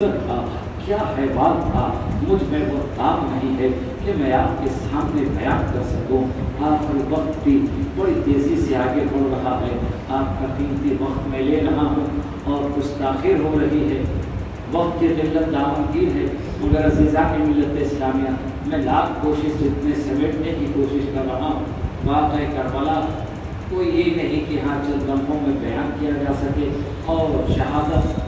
تھا، کیا حیوان تھا، مجھ میں وہ تاب نہیں ہے کہ میں آپ کے سامنے بیان کر سکوں۔ آخر وقت بھی بڑی تیزی سے آگے بڑھ رہا ہے، آپ کا قیمتی وقت میں لے رہا ہوں اور کچھ تاخیر ہو رہی ہے، وقت کی قلت دامنگیر ہے، مگر عزیزان ملت اسلامیہ میں لاکھ کوشش اتنے سمیٹنے کی کوشش کر رہا ہوں۔ واقعہ کربلا کوئی یہ نہیں کہ ہاں چند لمحوں میں بیان کیا جا سکے، اور شہادت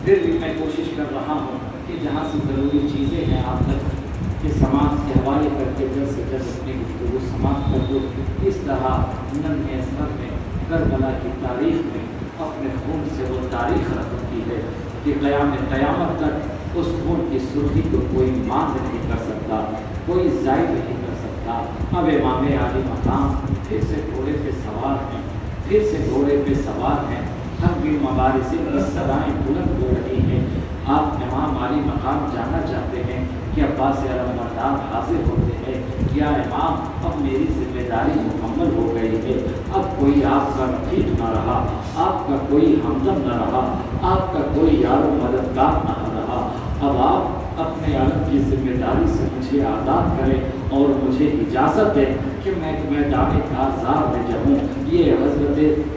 پھر بھی میں کوشش کر رہا ہوں کہ جہاں سے ضروری چیزیں ہیں آپ تک کہ سماج کے حوالے کر کے جلد سے جلد اپنی گفتگو سماعت کر دو۔ اس طرح ننھے اصغر میں کربلا کی تاریخ میں اپنے خون سے وہ تاریخ رقم کی ہے کہ قیامت تک اس خون کی سرخی کو کوئی ماند نہیں کر سکتا، کوئی ضائع نہیں کر سکتا۔ اب امام عالی مقام پھر سے گھوڑے پہ سوار ہیں، پھر سے گھوڑے پہ سوار ہیں، ہم بھی مبارزے کی صدائیں بلند ہو رہی ہیں۔ آپ امام عالی مقام جانا چاہتے ہیں کہ عباس علمبردار حاضر ہوتے ہیں، یا امام اب میری ذمہ داری مکمل ہو گئی ہے، اب کوئی آپ کا رفیق نہ رہا، آپ کا کوئی ہمدم نہ رہا، آپ کا کوئی یار و مددگار نہ رہا، اب آپ اپنے علم کی ذمہ داری سے مجھے آزاد کریں اور مجھے اجازت دیں کہ میں میدان کارزار میں جاؤں۔ یہ حضرت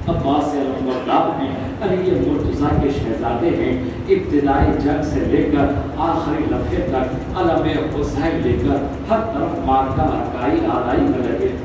عباس علمبردار ہیں، علی مرتضیٰ کے شہزادے ہیں، ابتدائی جنگ سے لے کر آخری لمحے تک علم حسین لے کر ہر طرف مارکا اکائی آرائی میں لگے۔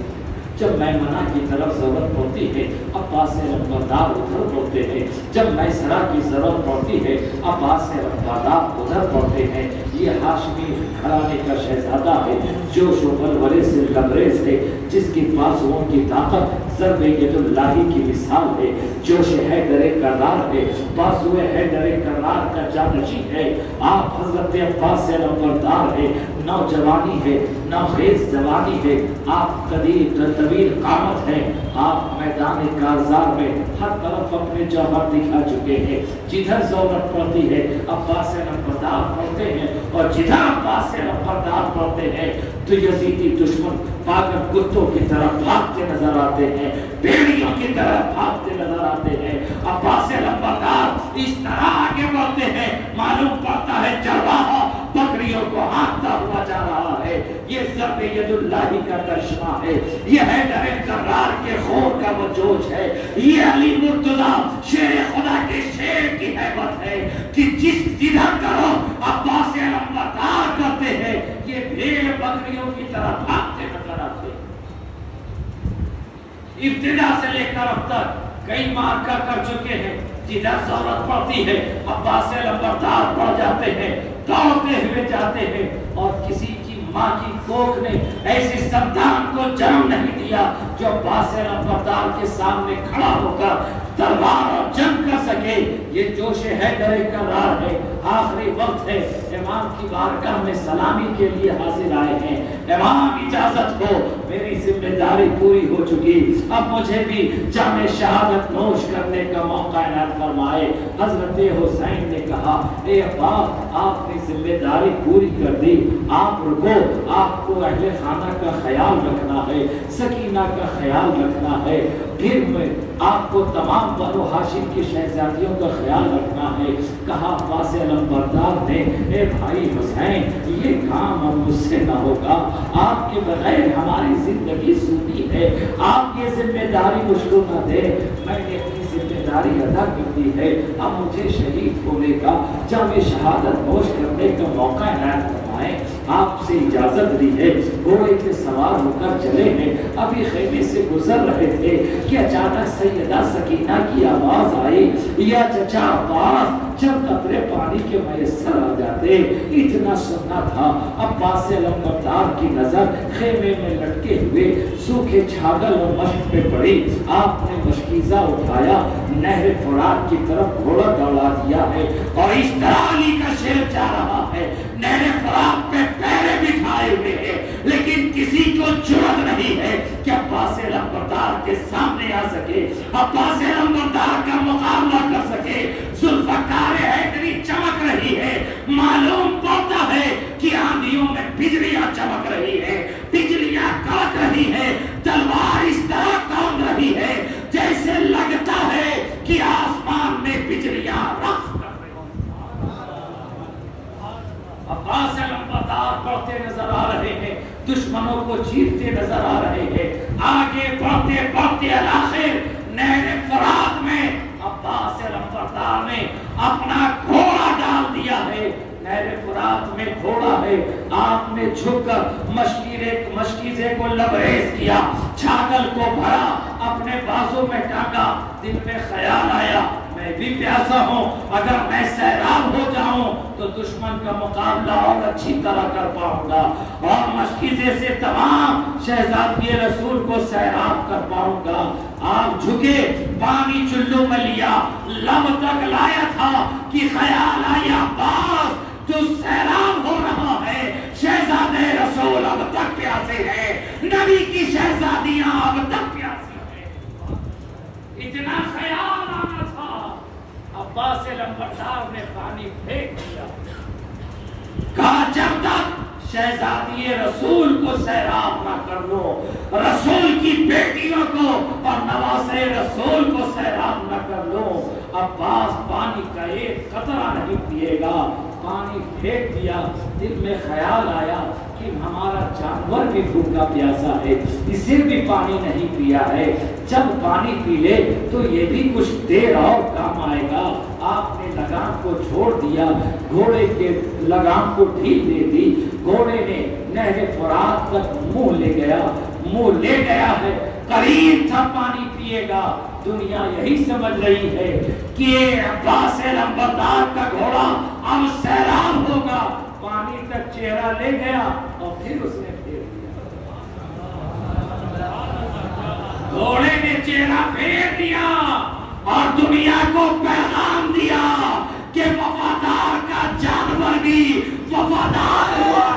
جب میمنہ کی طرف ضرورت پڑتی ہے عباس علمبردار ادھر پڑتے ہیں، جب میسرہ کی ضرورت پڑتی ہے عباس علمبردار ادھر پڑتے ہیں۔ یہ ہاشمی گھرانے کا شہزادہ ہے، جوش و ولولے سے لبریز ہے، جس کی بازوؤں کی طاقت ضرب ید اللہ کی مثال ہے، جوش حیدر کرار ہے، بازو حیدر کرار کا جانشین ہے۔ آپ حضرت عباس علمبردار ہے، نوجوانی ہے، نوخیز جوانی ہے، آپ طویل قامت ہیں، آپ میدان کارزار میں ہر طرف اپنے جوہر دکھا چکے ہیں۔ جدھر ضرورت پڑتی ہے عباس علمبردار پڑھتے ہیں، اور جدھر عباس علمبردار پڑھتے ہیں تو یزیدی دشمن پاگل کتوں کی طرح بھاگتے نظر آتے ہیں، بھیڑیوں کی طرح بھاگتے نظر آتے ہیں۔ عباس علمبردار اس طرح آگے بڑھتے ہیں، معلوم پڑتا ہے چرواہا بکریوں کو ہانکتا ہوا جا رہا ہے۔ یہ ضرب ید اللہ کا کرشمہ ہے، یہ حیدر کرار کے خون کا وہ جوش ہے، یہ علی مرتضیٰ شیر خدا کے شیر کی حیبت ہے کہ جدھر کرو عباس علمبردار کرتے ہیں، یہ بھیڑ بکریوں کی طرح بھاگتے نظر آتے ہیں۔ ابتدا سے لے کر اب تک کئی مارکا کر چکے ہیں، جدھر ضرورت پڑتی ہے عباس علمبردار پڑ جاتے ہیں، دوڑتے ہوئے جاتے ہیں، اور کسی کی ماں کی کوکھ نے ایسی سنتان کو جنم نہیں دیا جو عباس علمبردار کے سامنے کھڑا ہو کر تلوار اور جنگ کر سکے۔ یہ جوش حیدر کرار ہے، آخری وقت ہے، امام کی بارگاہ میں سلامی کے لیے حاضر آئے ہیں۔ امام اجازت ہو، میری ذمہ داری پوری ہو چکی، اب مجھے بھی جام شہادت نوش کرنے کا موقع عنایت فرمائے۔ حضرت حسین نے کہا، اے ابا آپ نے ذمہ داری پوری کر دی، آپ رکو، آپ کو اہل خانہ کا خیال رکھنا ہے، سکینہ کا خیال رکھنا ہے، پھر میں آپ کو تمام بنو ہاشم کی شہزادیوں کا خیال رکھنا ہے۔ کہا عباس علمبردار نے، اے بھائی حسین یہ کام اب مجھ سے نہ ہوگا، آپ کے بغیر ہماری زندگی سوتی ہے، آپ یہ ذمہ داری مجھ کو نہ دے، میں نے اپنی ذمہ داری ادا کر دی ہے، اب مجھے شہید ہونے کا جام شہادت نوش کرنے کا موقع عنایت فرمائیں۔ آپ سے اجازت لی ہے، گھوڑے پہ سوار ہو کر چلے ہیں، ابھی خیمے سے گزر رہے تھے کہ اچانک سیدہ سکینہ کی آواز آئی، یا چچا عباس چند قطرے پانی کے میسر آ جاتے۔ اتنا سننا تھا، عباس علمبردار کی نظر خیمے میں لٹکے ہوئے سوکھے چھاگل اور مشک پہ پڑی۔ آپ نے مشکیزہ اٹھایا، نہر فرات کی طرف گھوڑا دوڑا دیا ہے، اور اس طرح علی کا شیر جا رہا ہے، نہر فرات پہ پیرے بٹھائے ہوئے ہیں، لیکن کسی کو جرأت نہیں ہے کہ عباس علمبردار کے سامنے آ سکے، عباس علمبردار کا مقابلہ کر سکے۔ ذوالفقار حیدری چمک رہی ہے، معلوم پڑتا ہے کہ آندھیوں میں بجلیاں چمک رہی ہے، بجلیاں کڑک رہی ہے، تلوار اس طرح کون رہی ہے جیسے لگتا ہے کہ آسمان میں بجلیاں رقص کر دشمنوں کو چیرتے نظر آ رہے ہیں. آگے بڑھتے بڑھتے آخر نہر فرات میں عباس علمبردار نے اپنا گھوڑا ڈال دیا ہے. نہر فرات میں گھوڑا ہے. آپ نے جھک کر مشکیزے کو لبریز کیا, چھاگل کو بھرا, اپنے بازو میں ٹانگا. دل میں خیال آیا میں بھی پیاسا ہوں, اگر میں سیراب ہو جاؤں تو دشمن کا مقابلہ اور اچھی طرح کر پاؤں گا, اور مشکیزے سے تمام شہزادی رسول کو سیراب کر پاؤں گا. آپ جھکے, پانی چلو میں لیا, لب تک لایا تھا کہ خیال آیا عباس تو سیراب ہو رہا ہے, شہزادے رسول اب تک پیاسے ہیں, نبی کی شہزادیاں اب تک پیاسی ہیں. اتنا خیال آنا تھا, عباس علمبردار نے پانی پھینک دیا. کہا جب تک شہزادی رسول کو سیراب نہ کر لو, رسول کی بیٹیوں کو اور نواسے رسول کو سیراب نہ کر لو, عباس پانی کا ایک قطرہ نہیں پیے گا. پانی پھینک دیا. دل میں خیال آیا کہ ہمارا جانور بھی بھوکا پیاسا ہے, اسے بھی پانی نہیں پیا ہے, جب پانی پی لے تو یہ بھی کچھ دیر اور کام آئے گا. آپ نے لگام کو چھوڑ دیا, گھوڑے کے لگام کو ڈھیل دے دی. گھوڑے نے نہر فرات تک منہ لے گیا ہے, قریب تھا پانی پیے گا. دنیا یہی سمجھ رہی ہے کہ عباس علمبردار کا گھوڑا اب سیراب ہوگا. پانی تک چہرہ لے گیا اور پھر اس نے پھیر دیا. گھوڑے نے چہرہ پھیر دیا اور دنیا کو پیغام دیا کہ وفادار کا جانور بھی وفادار ہوا.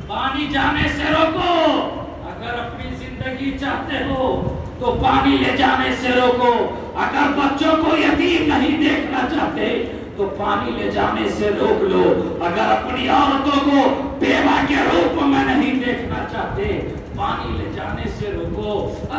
پانی جانے سے روکو. اگر اپنی زندگی چاہتے ہو تو پانی لے جانے سے روکو. اگر بچوں کو یتیم نہیں دیکھنا چاہتے تو پانی لے جانے سے روک لو. اگر اپنی عورتوں کو بیوہ کے روپ میں نہیں دیکھنا چاہتے پانی لے جانے سے روکو.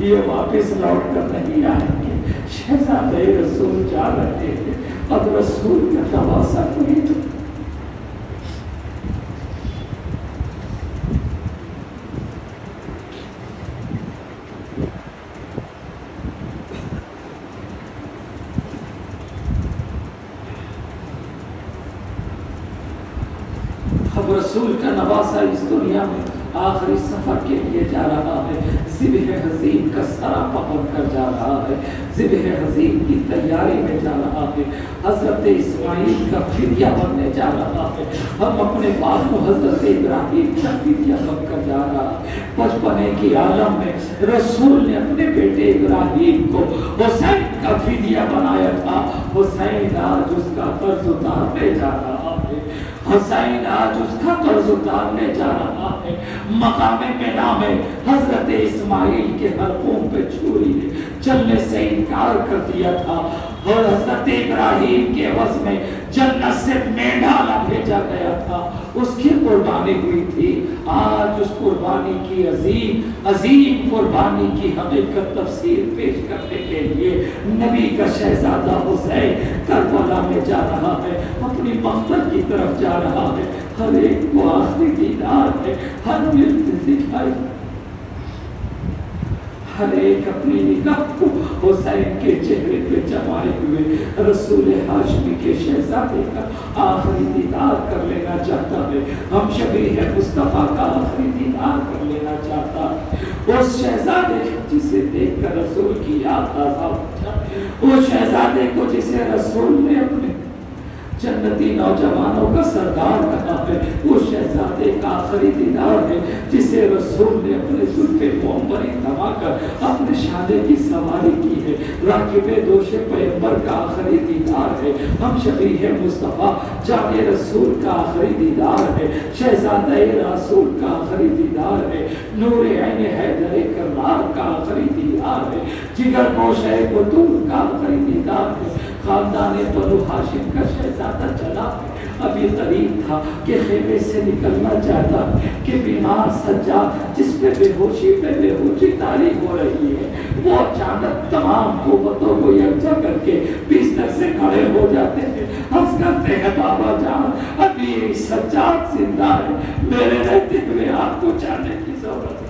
یہ واپس لوٹ کر نہیں آئیں گے. شہزادے رسول جا رہے ہیں. اب رسول کا نواسا کوئی تو رسول کا نواسا اس دنیا میں آخری سفر کے لیے جا رہا ہے. ذبح حزین کا سرا پکڑ کر جا رہا ہے. ذبح حزین کی تیاری میں جا رہا ہے. حضرت اسماعیل کا فدیہ بننے جا رہا ہے. ہم اپنے باپ کو حضرت ابراہیم کا فدیہ بن کر جا رہا ہے. بچپنے کی عالم میں رسول نے اپنے بیٹے ابراہیم کو حسین کا فدیہ بنایا تھا. حسین آج اس کا قرض اتارنے جا رہا ہے. حسین آج اس کا قرض اتارنے جا رہا ہے. مقام مینا میں حضرت اسماعیل کے حلقوں پہ چھری نے چلنے سے انکار کر دیا تھا اور حضرت ابراہیم کے عوض میں جنت سے میڈھا بھیجا گیا تھا. اس کی قربانی ہوئی تھی. آج اس قربانی کی عظیم قربانی کی حقیقت تفسیر پیش کرنے کے لیے نبی کا شہزادہ حسین کربلا میں جا رہا ہے. اپنی مقصد کی طرف جا رہا ہے. ہر ایک کو آخری دیدار ہے. ہر ملت دکھائی ہر ایک اپنی نگاہ کو حسین کے چہرے پہ جمائے ہوئے رسول ہاشمی کے شہزادے کا آخری دیدار کر لینا چاہتا ہے. ہم شبیہ مصطفیٰ کا آخری دیدار کر لینا چاہتا ہے. اس شہزادے جسے دیکھ کر رسول کی یاد تازہ ہو جائے. اس شہزادے کو جسے رسول نے اپنے جنتی نوجوانوں کا سردار کہا ہے. وہ شہزادے کا آخری دیدار ہے جسے رسول نے اپنے زلف مومبری تھما کر اپنے شادے کی سواری کی ہے. راکب دوش پیغمبر کا آخری دیدار ہے. ہم شبیہ مصطفیٰ جان رسول کا آخری دیدار ہے. شہزادہ رسول کا آخری دیدار ہے. نور عین حیدر کرار کا آخری دیدار ہے. جگر گوش بطول کا آخری دیدار ہے. خاندان بنو ہاشم کا شہزادہ چلا ابھی قریب تھا کہ خیمے سے نکلنا چاہتا کہ بیمار سجاد جس پہ بے ہوشی طاری ہو رہی ہے وہ اچانک تمام قوتوں کو یکجا کر کے بستر سے کھڑے ہو جاتے ہیں. عرض کرتے ہیں بابا جان ابھی سجاد زندہ ہے. میرے رہتے ہوئے آپ کو جانے کی ضرورت ہے.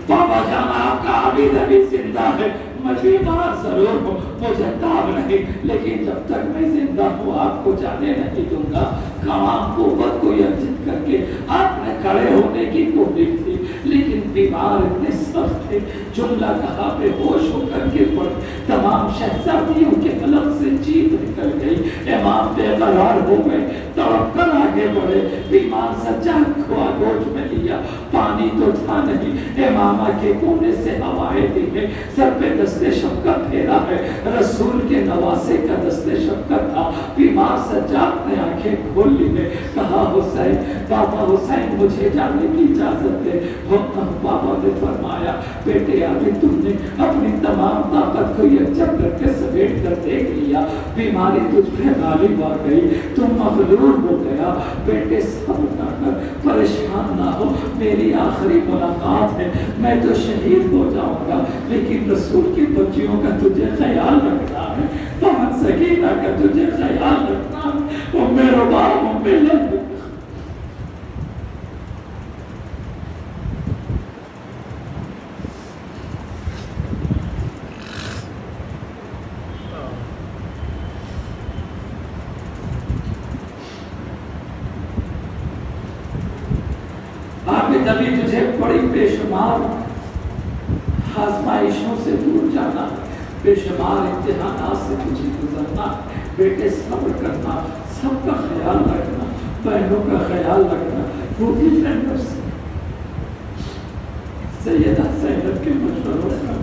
بابا جان آپ کا عابد ابھی زندہ ہے. میں بیمار ضرور ہوں مجھے تاب نہیں لیکن جب تک میں زندہ ہوں آپ کو جانے نہیں دوں گا. تمام قوت کو یکجا کر کے آپ نے کھڑے ہونے کی کوشش کی لیکن بیمار اتنے سخت تھے. جملہ کہا بے ہوش ہو کر کے پڑ. تمام شہزادیوں کے حلق سے چیخ نکل گئی. امام بے قرار ہو گئے. تڑپ کر آگے بڑھے. بیمار سجاد کو آگوش میں لیا. پانی تو تھا نہیں. امامہ کے کونے سے ہوائیں دی ہے. سر پہ دست شفقت پھیرا ہے. رسول کے نواسے کا دست شفقت تھا. بیمار سجاد نے آنکھیں کھول لی ہے. کہا حسین بابا حسین مجھے جانے کی اجازت دے. بابا نے فرمایا بیٹے ابھی تم نے اپنی تمام طاقت کو یکجا کر کے سمیٹ کر دیکھ لیا. بیماری تجھ پہ غالب آ گئی. تم مغلوب ہو گیا. بیٹے صبر نہ کر پریشان نہ ہو. میری آخری ملاقات ہے. میں تو شہید ہو جاؤں گا لیکن رسول کی بچیوں کا تجھے خیال رکھنا ہے. بہن سکینہ کا تجھے خیال رکھنا ہے. وہ میرے باپ میرے ابھی تجھے بڑی بے شمار آزمائشوں سے دور جانا. بے شمار امتحانات سے تجھے گزرنا. بیٹے صبر کرنا. سب کا خیال رکھنا. بہنوں کا خیال رکھنا. بوٹی فرینڈوں سے سیدہ زینب کے مشوروں کا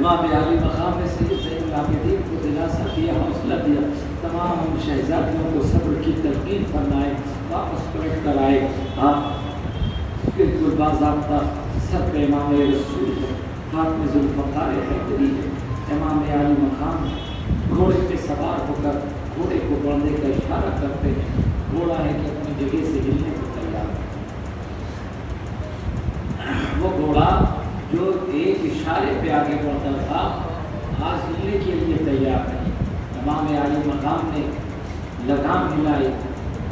امام علی مقام میں سید زین العابدین کو دلاسا دیا، حوصلہ دیا، تمام شہزادیوں کو صبر کی تلقین فرمائے، واپس پلٹ کر آئے۔ آپ بالکل باضابطہ سر پہ امام رسول ہے، ہاتھ میں ذوالفقار حیدری ہے۔ امام علی مقام گھوڑے پہ سوار ہو کر گھوڑے کو بڑھنے کا اشارہ کرتے ہیں، گھوڑا ہے کہ اپنی جگہ سے ہلنے کو تیار ہے۔ وہ گھوڑا جو ایک اشارے پہ آگے بڑھتا تھا آج ہلنے کے لیے تیار نہیں۔ امام علی مقام نے لگام ہلائی،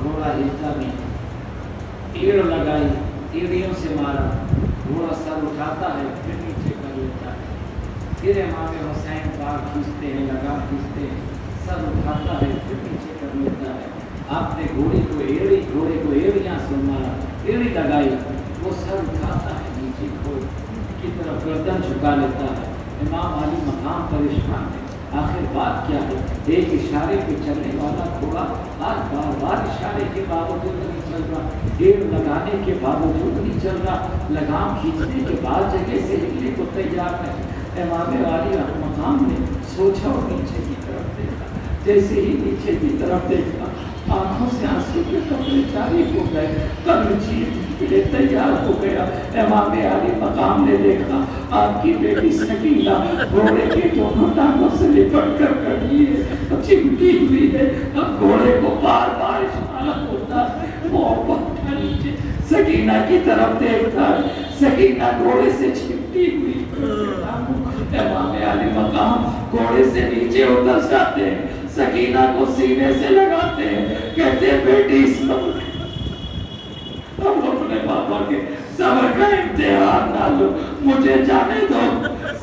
گھوڑا ہلتا نہیں، ایڑ لگائی، ایڑیوں سے مارا، گھوڑا سر اٹھاتا ہے پھر نیچے کر لیتا ہے، پھر امام حسین پار کھینچتے ہیں، لگام کھینچتے ہیں، سر اٹھاتا ہے پھر نیچے کر لیتا ہے۔ آپ نے گھوڑے کو ایڑیاں سے مارا، ایڑی لگائی، وہ سر اٹھاتا ہے نیچے گھوڑے کی طرف گردن جھکا لیتا ہے۔ امام علی مقام پریشان ہے، آخر بات کیا ہے؟ ایک اشارے پہ چلنے والا گھوڑا آج بار بار اشارے کے باوجود نہیں چل رہا، ایڑ لگانے کے باوجود نہیں چل رہا، لگام کھینچنے کے بعد جگہ سے ہلنے کو تیار ہے۔ امام علی مقام نے سوچا اور نیچے کی طرف دیکھا، جیسے ہی نیچے کی طرف دیکھا آنکھوں سے آنسو کے قطرے جاری ہو گئے، قلب چیرنے کے لیے تیار ہو گیا۔ امام علی مقام نے دیکھا آپ کی بیٹی سکینہ گھوڑے کے دونوں ٹانگوں سے لپٹ کر کھڑی ہے، چمٹی ہوئی ہے، اب گھوڑے کو بار بار اشارہ ہوتا ہے، وہ پٹھا نیچے سکینہ کی طرف دیکھتا ہے، سکینہ گھوڑے سے چمٹی ہوئی۔ امام علی مقام گھوڑے سے نیچے اتر جاتے ہیں، سکینہ کو سینے سے لگاتے ہیں، کہتے ہیں بیٹی صبر، اب اپنے پاپا کے صبر کا امتحان نہ لو، مجھے جانے دو۔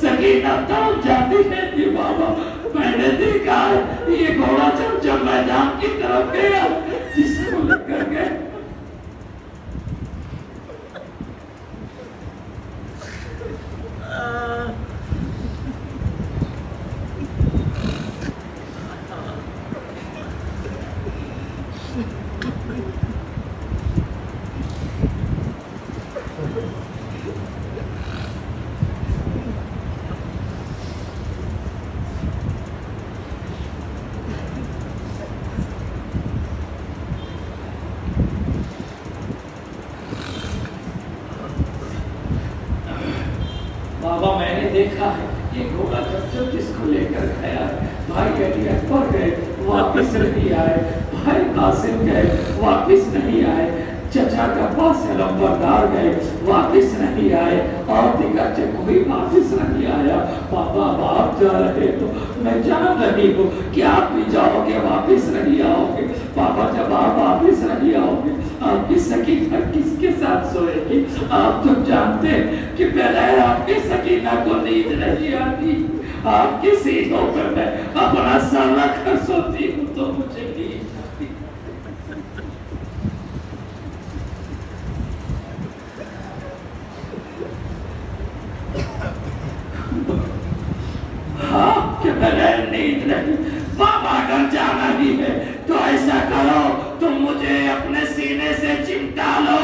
سکینہ تب جاتی ہے کہ بابا میں نے دیکھا ہے یہ گھوڑا جب میدان کی طرف گیا جس کو لے کر گئے بابا میں نے دیکھا ہے یہ گھوڑا جب جس کو لے کر گیا بھائی علی اکبر گئے واپس نہیں آئے، بھائی قاسم گئے واپس نہیں آئے، چچا کا پاس علمبردار گئے واپس نہیں آئے، اور دیگر سے کوئی واپس نہیں آیا۔ بابا آپ جا رہے تو میں جان رہی ہوں کہ آپ بھی جاؤ گے واپس نہیں آؤ گے۔ بابا جب آپ واپس نہیں آؤ گے آپ کی سکینہ کس کے ساتھ سوئے گی؟ آپ تو جانتے ہیں کہ بغیر آپ کی سکینہ کو نیند نہیں آتی، آپ کے سینوں پر میں اپنا سر رکھ کر سوتی ہوں تو مجھے نیند آتی۔ آپ کے بغیر نیند نہیں۔ بابا اگر جانا ہی ہے تو ایسا کرو تم مجھے اپنے سینے سے چمٹا لو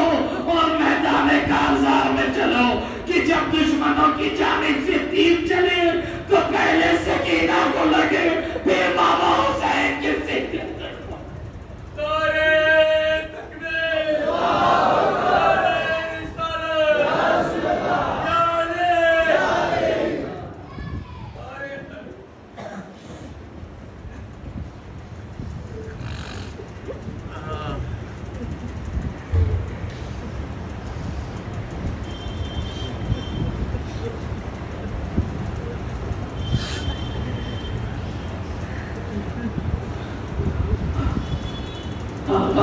اور میدان کارزار میں چلو کہ جب دشمنوں کی جانب سے تیر چلے تو پہلے سکینہ کو لگے پھر بابا حسین کے سینے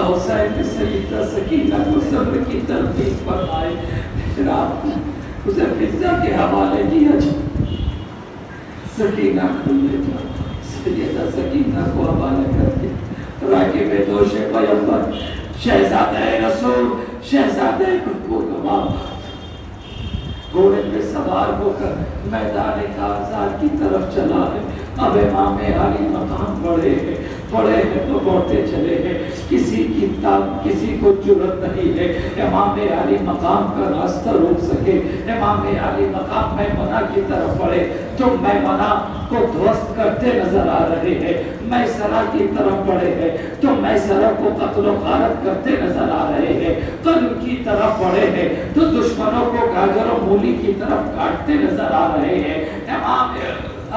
حسین کے سیدہ سکینہ کو صبر کی ترغیب فرمائے، پھر آپ نے اسے فضا کے حوالے کیا۔ سکینہ کو لے جاؤ، سیدہ سکینہ کو حوالے کر کے راکب دوش پیغمبر شہزادہ رسول شہزادہ گھوڑے پہ سوار ہو کر میدان کارزار کی طرف چلا ہے۔ اب امام علی مقام بڑے ہیں تو بڑھتے چلے ہیں، کسی کی ساتھ کسی کو جرأت نہیں ہے امام علی مقام کا راستہ روک سکے۔ امام علی مقام میمنہ کی طرف بڑھے تو میمنہ کو دھوست کرتے نظر آ رہے ہیں، میسرہ کی طرف بڑھے ہیں تو میسرہ کو قتل و غارت کرتے نظر آ رہے ہیں، قلب کی طرف بڑھے ہیں تو دشمنوں کو گاجر و مولی کی طرف کاٹتے نظر آ رہے ہیں۔ امام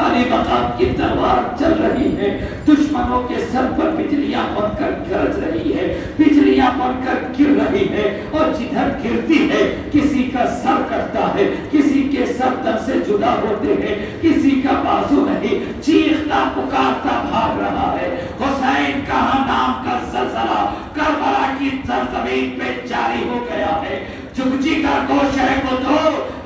علی مقام کی تلوار چل رہی ہے، دشمنوں کے سر پر بجلیاں بن کر گرج رہی ہے، بجلیاں بن کر گر رہی ہے، اور جدھر گرتی ہے کسی کا سر کٹتا ہے، کسی کے سر تن سے جدا ہوتے ہیں، کسی کا بازو نہیں، چیختا پکارتا بھاگ رہا ہے۔ حسین کہاں نام کا زلزلہ کربلا کی سرزمین پہ جاری ہو گیا ہے۔ جگجی کا گوشہ کو تو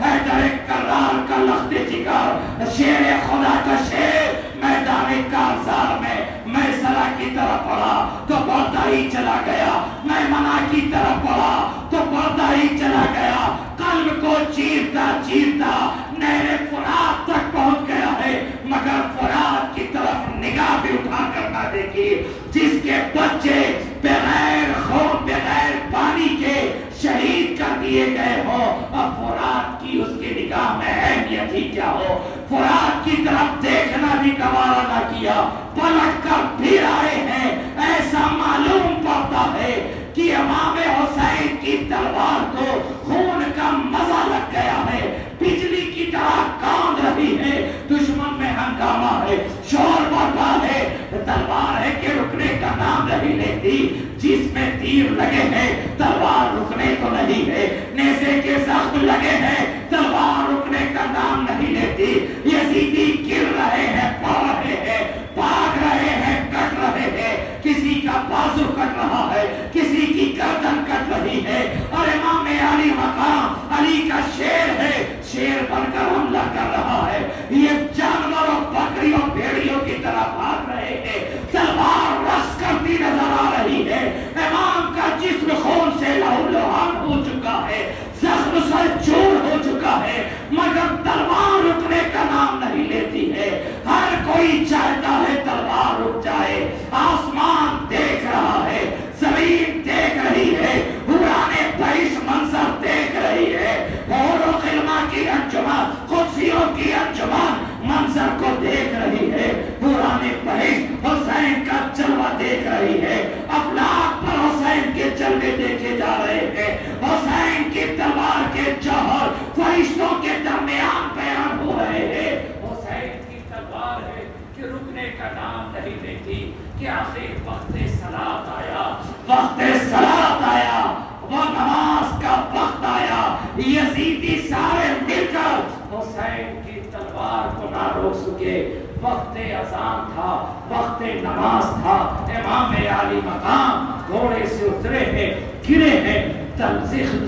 حیدر کرار کا لخت جگر، شیر خدا کا شیر میدان کارزار میں میسرہ کی طرف پڑھا تو پردہ ہی چلا گیا، میمنہ کی طرف پڑھا تو پردہ ہی چلا گیا، قلب کو چیرتا چیرتا نہر فرات تک پہنچ گیا ہے، مگر فرات کی طرف نگاہ بھی اٹھا کر نہ دیکھی۔ جس کے بچے بغیر خون بغیر پانی کے شہید کر دیے گئے ہو، اب فرات کی اس کی نگاہ میں اہمیت ہی کیا ہو۔ فرات کی طرف دیکھنا بھی گوارا نہ کیا، پلٹ کر پھر آئے ہیں۔ ایسا معلوم پڑتا ہے کہ امام حسین کی تلوار کو خون کا مزہ لگ گیا ہے، بجلی کی طرح کاند رہی ہے، دشمن میں ہنگامہ ہے، شور برپا ہے، تلوار ہے کہ رکنے کا نام نہیں لیتی، جس میں تیر لگے ہیں تلوار رکنے کو نہیں ہے، نیزے کے زخم لگے ہیں تلوار رکنے کا نام نہیں لیتی۔ یزیدی گر رہے ہیں، پڑ رہے ہیں، بھاگ رہے ہیں، کٹ رہے ہیں، کسی کا بازو کٹ رہا ہے، کسی کی گردن کٹ رہی ہے، اور امام علی مقام علی کا شیر ہے، شیر بن کر حملہ کر رہا ہے۔ یہ جانوروں بکریوں بھیڑیوں کی طرح بھاگ رہے ہیں، تلوار رقص کرتی نظر آ رہی ہے، امام کا جسم خون سے لہو لہان ہو چکا ہے، زخم سر چور ہو چکا ہے، مگر تلوار رکنے کا نام نہیں لیتی ہے۔ ہر کوئی چاہتا ہے تلوار رک جائے، آسمان دیکھ رہا ہے، زمین دیکھ رہی ہے، حورانے بہشت منظر دیکھ رہی ہے، حور و خلما کی انجمن، قدسیوں کی انجمن منظر کو دیکھ رہی ہے، حورانے بہشت حسین کا جلوہ دیکھ رہی ہے، افلاک پر حسین کے جلوے دیکھے جا رہے ہیں، حسین کی تلوار کے جوہر فرشتوں کے درمیان بیان ہو رہے ہیں۔ حسین کی تلوار ہے کہ رکنے کا نام نہیں لیتی، کہ آخر وقت صلاۃ آیا، وقت صلاۃ آیا، وہ نماز کا وقت آیا، یزیدی سارے مل کر حسین کی تلوار کو نہ روک سکے۔ وقت اذان تھا، وقت نماز تھا، امام علی مقام گھوڑے سے اترے ہیں، گرے ہیں،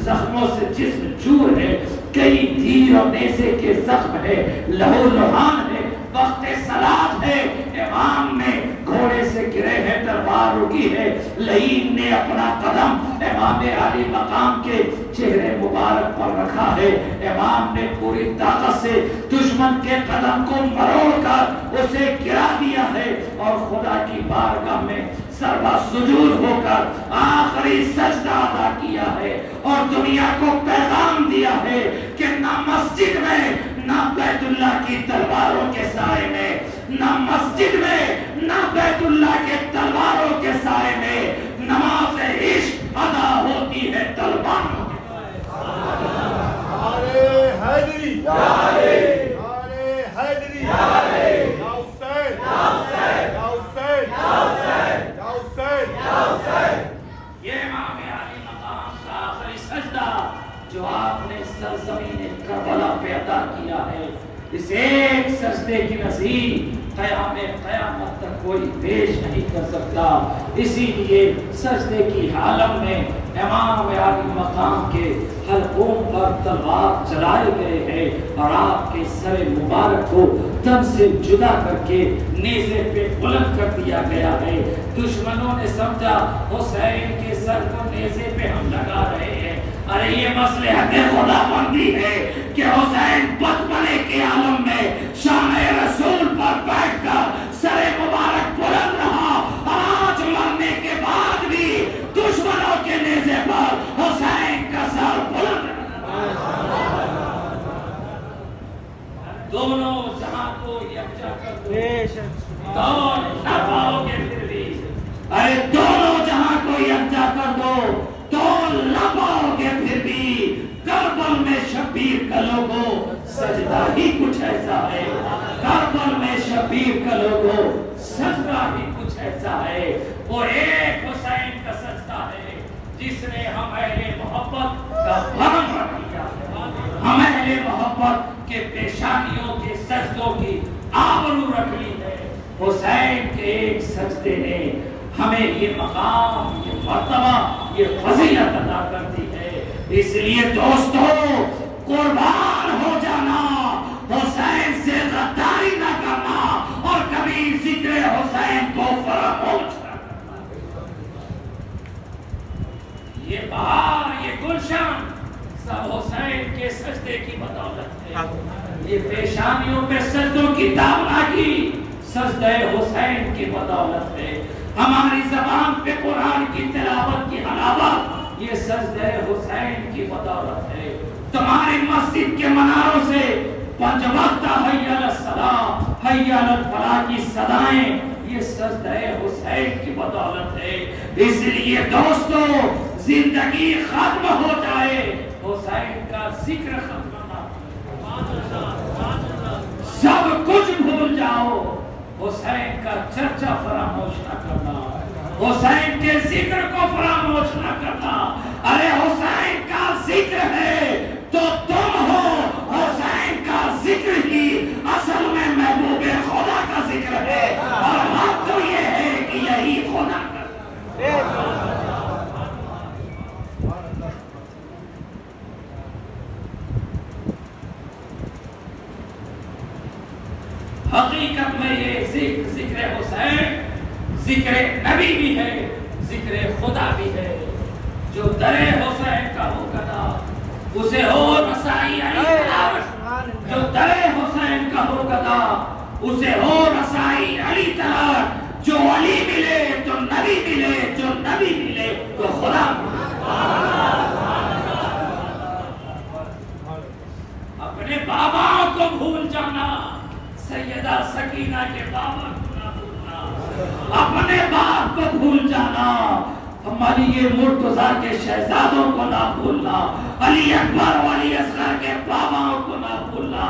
زخموں سے جسم چور ہے، کئی تیر اور نیزے کے زخم ہے، لہو لہان ہے، وقت صلاۃ ہے، امام نے گھوڑے سے گرے ہیں، تلوار رکی ہے، لعین نے اپنا قدم امام علی مقام کے چہرے مبارک پر رکھا ہے، امام نے پوری طاقت سے دشمن کے قدم کو مروڑ کر اسے گرا دیا ہے، اور خدا کی بارگاہ میں سربا سجود ہو کر آخری سجدہ ادا کیا ہے، اور دنیا کو پیغام دیا ہے کہ نہ مسجد میں نہ بیت اللہ کی تلواروں کے سائے میں، نہ مسجد میں نہ بیت اللہ کے تلواروں کے سائے میں نماز عشق ادا ہوتی ہے تلواروں کے یہ امام علی مقام کا آخری سجدہ جو آپ نے سرزمین کربلا پہ ادا کیا ہے، اس ایک سجدے کی نظیر قیامت تک کوئی پیش نہیں کر سکتا۔ اسی لیے سجدے کی حالت میں امام علی مقام کے حلقوں پر تلوار چلائے گئے ہیں، اور آپ کے سر مبارک کو تن سے جدا کر کے نیزے پہ بلند کر دیا گیا ہے۔ دشمنوں نے سمجھا حسین کے سر کو نیزے پہ ہم لگا رہے ہیں، ارے یہ مصلحت خدا بندی ہے کہ حسین بطمنے کے عالم میں شان رسول پر بیٹھ کر سر مبارک بلند رہا، آج مرنے کے بعد بھی دشمن ہی کچھ ایسا ہے، کربل میں شبیر کا لوگو سجدہ ہی کچھ ایسا ہے، وہ ایک حسین کا سجدہ ہے جس نے ہم اہل محبت کا بھرم رکھ لیا ہے، ہم اہل محبت کے پیشانیوں کے سجدوں کی آبرو رکھ لی ہے۔ حسین کے ایک سجدے نے ہمیں یہ مقام، یہ مرتبہ، یہ فضیلت عطا کرتی ہے۔ اس لیے دوستو قربان ہو جانا، حسین سے غداری نہ کرنا اور کبھی ذکر حسین کو فراموش نہ کرنا۔ یہ بہار، یہ گلشن سب حسین کے سجدے کی بدولت ہے۔ یہ پیشانیوں پہ سجدوں کی دامنگی سجدہ حسین کی بدولت ہے۔ ہماری زبان پہ قرآن کی تلاوت کی حلاوت یہ سجدہ حسین کی بدولت ہے۔ تمہاری مسجد کے مناروں سے پنج وقت حی علی الصلاۃ، حی علی الفلاح کی صدائیں یہ سجدہ حسین کی بدولت ہے۔ اس لیے دوستو زندگی ختم ہو جائے، حسین کا ذکر ختم نہ ہو، سب کچھ بھول جاؤ، حسین کا چرچا فراموش نہ کرنا، حسین کے ذکر کو فراموش نہ کرنا۔ ارے حسین کا ذکر ہے تو تم ہو، حسین کا ذکر ہی اصل میں محبوب خدا کا ذکر ہے، اور بات تو یہ ہے کہ یہی خدا کا حقیقت میں یہ ذکر حسین ذکر نبی بھی ہے، ذکر خدا بھی ہے۔ جو در حسین کا ہو گدا اسے ہو رسائی علی تلاش، جو در حسین کا ہو گدا اسے ہو رسائی علی تلاش۔ جو علی ملے تو نبی ملے، جو نبی ملے تو خدا ملے۔ اپنے بابا کو بھول جانا، سیدہ سکینہ کے بابا کو نہ بھولنا، اپنے باپ کو بھول جانا، ہماری یہ مرتضیٰ کے شہزادوں کو نہ بھولنا، علی اکبر و علی اصغر کے باباؤں کو نہ بھولنا۔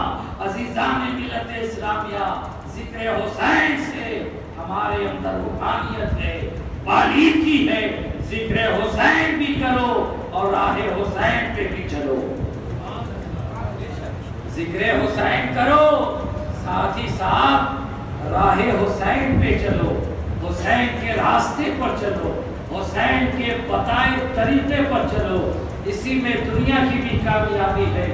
عزیزان ملت اسلامیہ، ذکر حسین سے ہمارے اندر روحانیت ہے، بالیدگی ہے۔ ذکر حسین بھی کرو اور راہ حسین پہ بھی چلو، ذکر حسین کرو ساتھ ہی ساتھ راہ حسین پہ چلو، حسین کے راستے پر چلو، حسین کے بتائے طریقے پر چلو۔ اسی میں دنیا کی بھی کامیابی ہے،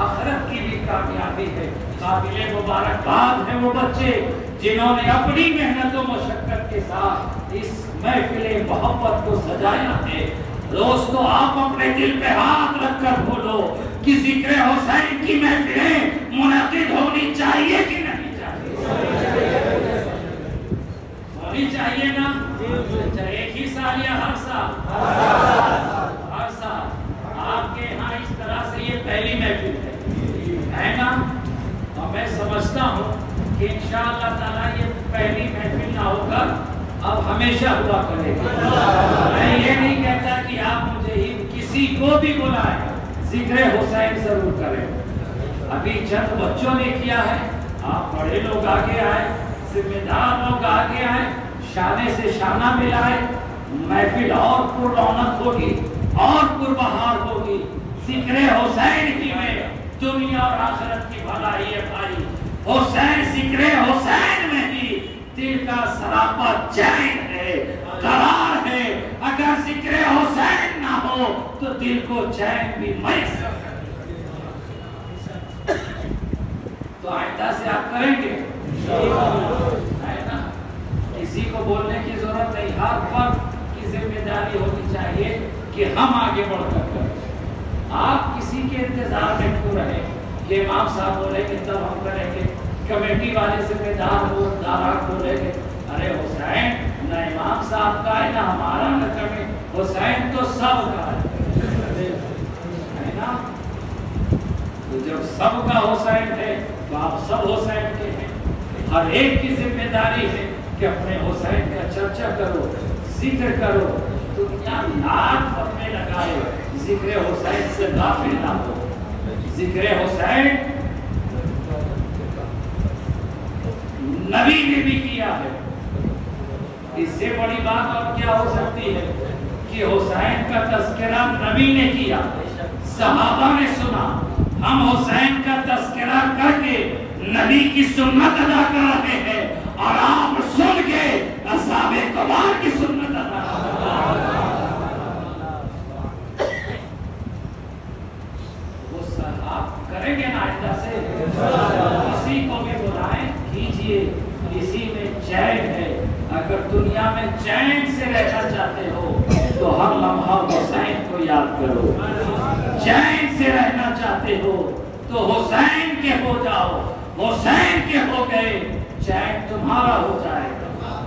آخرت کی بھی کامیابی ہے۔ قابل مبارکباد ہیں وہ بچے جنہوں نے اپنی محنت و مشقت کے ساتھ اس محفل محبت کو سجایا ہے۔ دوستو آپ اپنے دل پہ ہاتھ رکھ کر بولو کہ ذکر حسین کی محفلیں منعقد ہونی چاہیے کہ نہیں چاہیے؟ ہونی چاہیے نا؟ ایک ہی سال یا ہر سال؟ ہر سال۔ آپ کے ہاں اس طرح سے یہ پہلی محفل ہے نا؟ اور میں سمجھتا ہوں کہ انشاءاللہ تعالیٰ یہ پہلی محفل نہ ہو کر اب ہمیشہ ہوا کرے گا۔ میں یہ نہیں کہتا کہ آپ مجھے ہی کسی کو بھی بلائیں، ذکر حسین ضرور کریں۔ ابھی چند بچوں نے کیا ہے، آپ بڑے لوگ آگے آئے، ذمہ دار لوگ آگے آئے، شانے سے شانہ ملائے، محفل اور پر رونق ہوگی اور پر بہار ہوگی۔ ذکر حسین کی میں دنیا اور آخرت کی بھلائی ہے بھائی۔ حسین ذکر حسین میں ہی دل کا سراپا چین ہے، قرار ہے۔ اگر ذکر حسین نہ ہو تو دل کو چین بھی میسر تو آئندہ سے آپ کریں گے نا؟ کسی کو بولنے کی ضرورت نہیں، ہر فرد کی ذمہ داری ہونی چاہیے کہ ہم آگے بڑھ کر کریں۔ آپ کسی کے انتظار میں کیوں رہے؟ یہ امام صاحب بولے کہ تب ہم کریں گے، کمیٹی والے ذمہ دار ہو داران بولے گے ارے حسین نہ امام صاحب کا ہے نہ ہمارا نہ کمی، حسین تو سب کا ہے نا؟ تو جب سب کا حسین ہے تو آپ سب حسین کے ہیں۔ ہر ایک کی ذمہ داری ہے کہ اپنے حسین کا چرچا کرو، ذکر کرو، دنیا لاکھ فتوے لگائے، ذکر حسین سے غافل نہ ہو۔ ذکر حسین نبی نے بھی کیا ہے۔ اس سے بڑی بات اور کیا ہو سکتی ہے کہ حسین کا تذکرہ نبی نے کیا، صحابہ نے سنا، ہم حسین کا تذکرہ کر کے نبی کی سنت ادا کر رہے ہیں، اور آپ سن کے اصحاب کبار کی سنت ادا کر رہے ہیں۔ وہ آپ کریں گے نا آئندہ سے، کسی کو بھی بلائیں کیجئے، کسی میں چین ہے۔ اگر دنیا میں چین سے رہنا چاہتے ہو تو ہر لمحہ حسین کو یاد کرو، چین سے رہنا چاہتے ہو تو حسین کے ہو جاؤ، حسین کے ہو گئے چین تمہارا ہو جائے گا،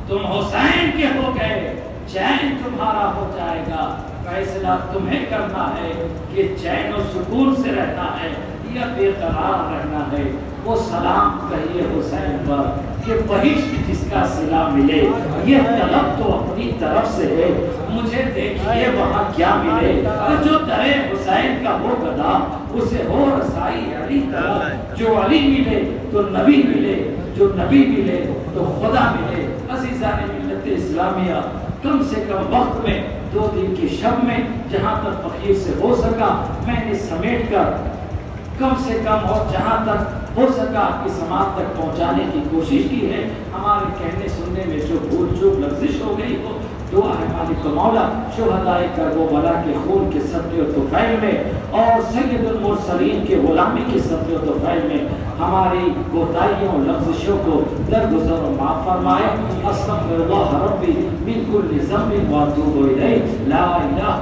تم حسین کے ہو گئے چین تمہارا ہو جائے گا۔ فیصلہ تمہیں کرنا ہے کہ چین و سکون سے رہنا ہے یا بے قرار رہنا ہے۔ وہ سلام کہیے حسین پر کہ بہشت جس کا صلہ ملے، یہ طلب تو اپنی طرف سے ہے، مجھے دیکھیے وہاں کیا ملے۔ جو در حسین کا ہو گدا اسے ہو رسائی علی طرف، جو علی ملے تو نبی ملے، جو نبی ملے تو خدا ملے۔ عزیزان ملت اسلامیہ، کم سے کم وقت میں 2 دن کی شب میں جہاں تک فقیر سے ہو سکا میں نے سمیٹ کر کم سے کم اور جہاں تک ہو سکا کہ سماعت تک پہنچانے کی کوشش کی ہے۔ ہمارے کہنے سننے میں جو بھول چوک لغزش ہو گئی ہو، دعا ہے مالک مولا شہدائے کربلا کے خون کے صدقے و طفیل میں اور سید المرسلین کے غلامی کے صدقے و طفیل میں ہماری کوتاہیوں لغزشوں کو درگزر و معاف فرمائے۔ استغفر اللہ ربی من کل ذنب واتوب الیہ، لا الہ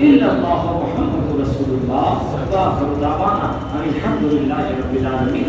الا اللہ محمد رسول اللہ، وآخر دعوانا ان الحمد للہ رب العالمین۔